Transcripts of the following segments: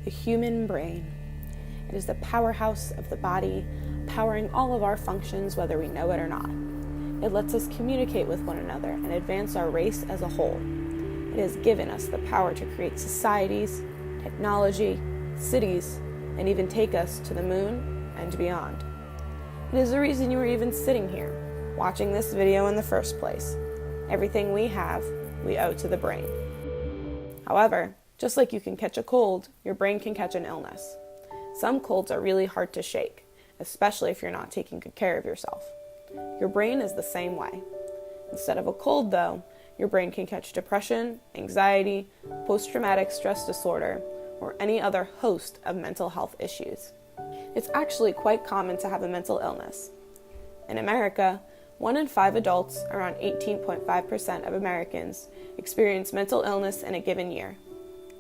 The human brain. It is the powerhouse of the body, powering all of our functions whether we know it or not. It lets us communicate with one another and advance our race as a whole. It has given us the power to create societies, technology, cities, and even take us to the moon and beyond. It is the reason you are even sitting here, watching this video in the first place. Everything we have, we owe to the brain. However, just like you can catch a cold, your brain can catch an illness. Some colds are really hard to shake, especially if you're not taking good care of yourself. Your brain is the same way. Instead of a cold, though, your brain can catch depression, anxiety, post-traumatic stress disorder, or any other host of mental health issues. It's actually quite common to have a mental illness. In America, 1 in 5 adults, around 18.5% of Americans, experience mental illness in a given year.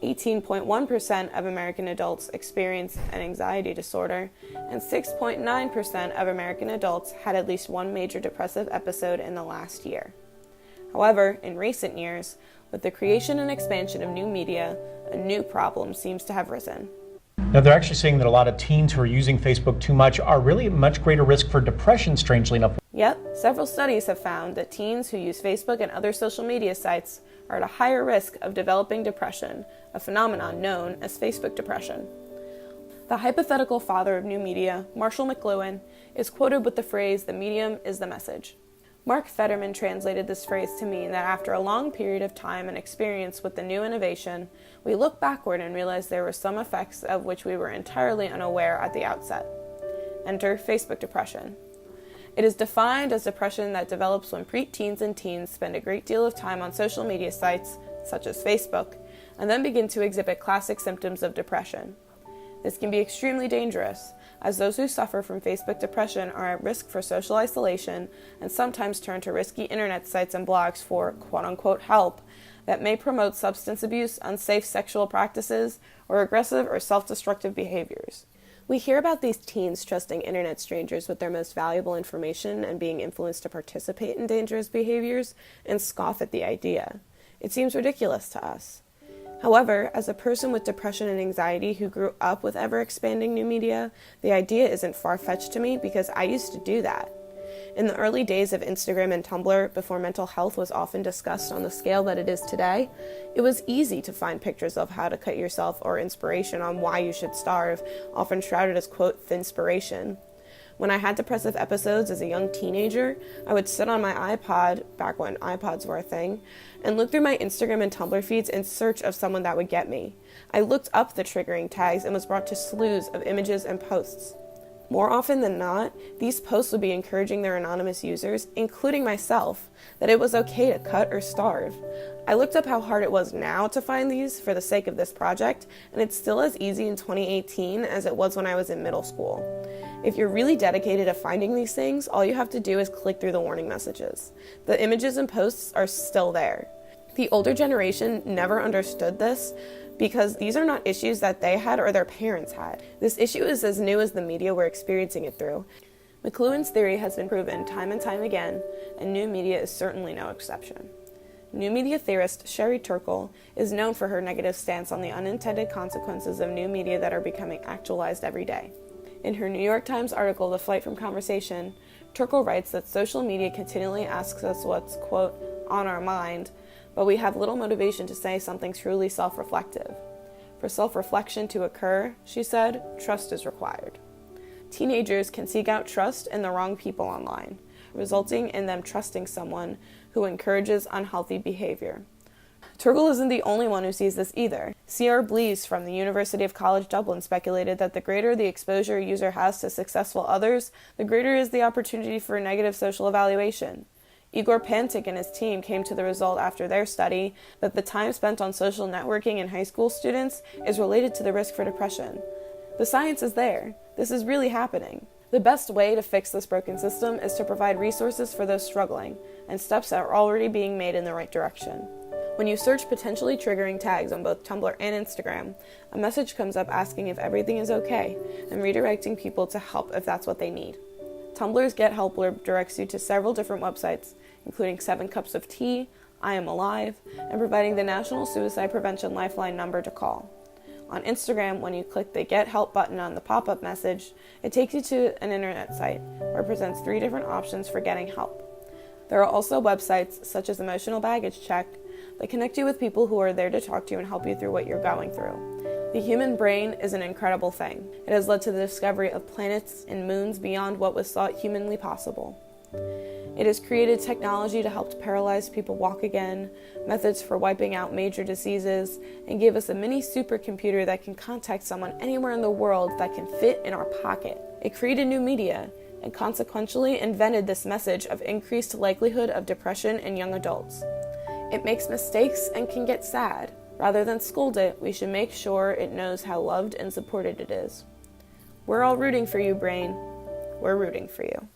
18.1% of American adults experience an anxiety disorder, and 6.9% of American adults had at least one major depressive episode in the last year. However, in recent years, with the creation and expansion of new media, a new problem seems to have risen. Now, they're actually saying that a lot of teens who are using Facebook too much are really at much greater risk for depression, strangely enough. Yep, several studies have found that teens who use Facebook and other social media sites are at a higher risk of developing depression, a phenomenon known as Facebook depression. The hypothetical father of new media, Marshall McLuhan, is quoted with the phrase, "The medium is the message." Mark Fetterman translated this phrase to mean that after a long period of time and experience with the new innovation, we look backward and realize there were some effects of which we were entirely unaware at the outset. Enter Facebook depression. It is defined as depression that develops when preteens and teens spend a great deal of time on social media sites, such as Facebook, and then begin to exhibit classic symptoms of depression. This can be extremely dangerous, as those who suffer from Facebook depression are at risk for social isolation and sometimes turn to risky internet sites and blogs for quote-unquote help that may promote substance abuse, unsafe sexual practices, or aggressive or self-destructive behaviors. We hear about these teens trusting internet strangers with their most valuable information and being influenced to participate in dangerous behaviors and scoff at the idea. It seems ridiculous to us. However, as a person with depression and anxiety who grew up with ever-expanding new media, the idea isn't far-fetched to me because I used to do that. In the early days of Instagram and Tumblr, before mental health was often discussed on the scale that it is today, it was easy to find pictures of how to cut yourself or inspiration on why you should starve, often shrouded as, quote, "thinspiration." When I had depressive episodes as a young teenager, I would sit on my iPod, back when iPods were a thing, and look through my Instagram and Tumblr feeds in search of someone that would get me. I looked up the triggering tags and was brought to slews of images and posts. More often than not, these posts would be encouraging their anonymous users, including myself, that it was okay to cut or starve. I looked up how hard it was now to find these for the sake of this project, and it's still as easy in 2018 as it was when I was in middle school. If you're really dedicated to finding these things, all you have to do is click through the warning messages. The images and posts are still there. The older generation never understood this because these are not issues that they had or their parents had. This issue is as new as the media we're experiencing it through. McLuhan's theory has been proven time and time again, and new media is certainly no exception. New media theorist Sherry Turkle is known for her negative stance on the unintended consequences of new media that are becoming actualized every day. In her New York Times article, The Flight from Conversation, Turkle writes that social media continually asks us what's, quote, on our mind, but we have little motivation to say something truly self-reflective. For self-reflection to occur, she said, trust is required. Teenagers can seek out trust in the wrong people online, resulting in them trusting someone who encourages unhealthy behavior. Turkle isn't the only one who sees this either. C.R. Blees from the University of College Dublin speculated that the greater the exposure a user has to successful others, the greater is the opportunity for negative social evaluation. Igor Pantic and his team came to the result after their study that the time spent on social networking in high school students is related to the risk for depression. The science is there. This is really happening. The best way to fix this broken system is to provide resources for those struggling, and steps are already being made in the right direction. When you search potentially triggering tags on both Tumblr and Instagram, a message comes up asking if everything is okay and redirecting people to help if that's what they need. Tumblr's Get Help blurb directs you to several different websites, including 7 Cups of Tea, I Am Alive, and providing the National Suicide Prevention Lifeline number to call. On Instagram, when you click the Get Help button on the pop-up message, it takes you to an internet site where it presents 3 different options for getting help. There are also websites, such as Emotional Baggage Check, that connect you with people who are there to talk to you and help you through what you're going through. The human brain is an incredible thing. It has led to the discovery of planets and moons beyond what was thought humanly possible. It has created technology to help paralyzed people walk again, methods for wiping out major diseases, and gave us a mini supercomputer that can contact someone anywhere in the world that can fit in our pocket. It created new media, and consequentially invented this message of increased likelihood of depression in young adults. It makes mistakes and can get sad. Rather than scold it, we should make sure it knows how loved and supported it is. We're all rooting for you, brain. We're rooting for you.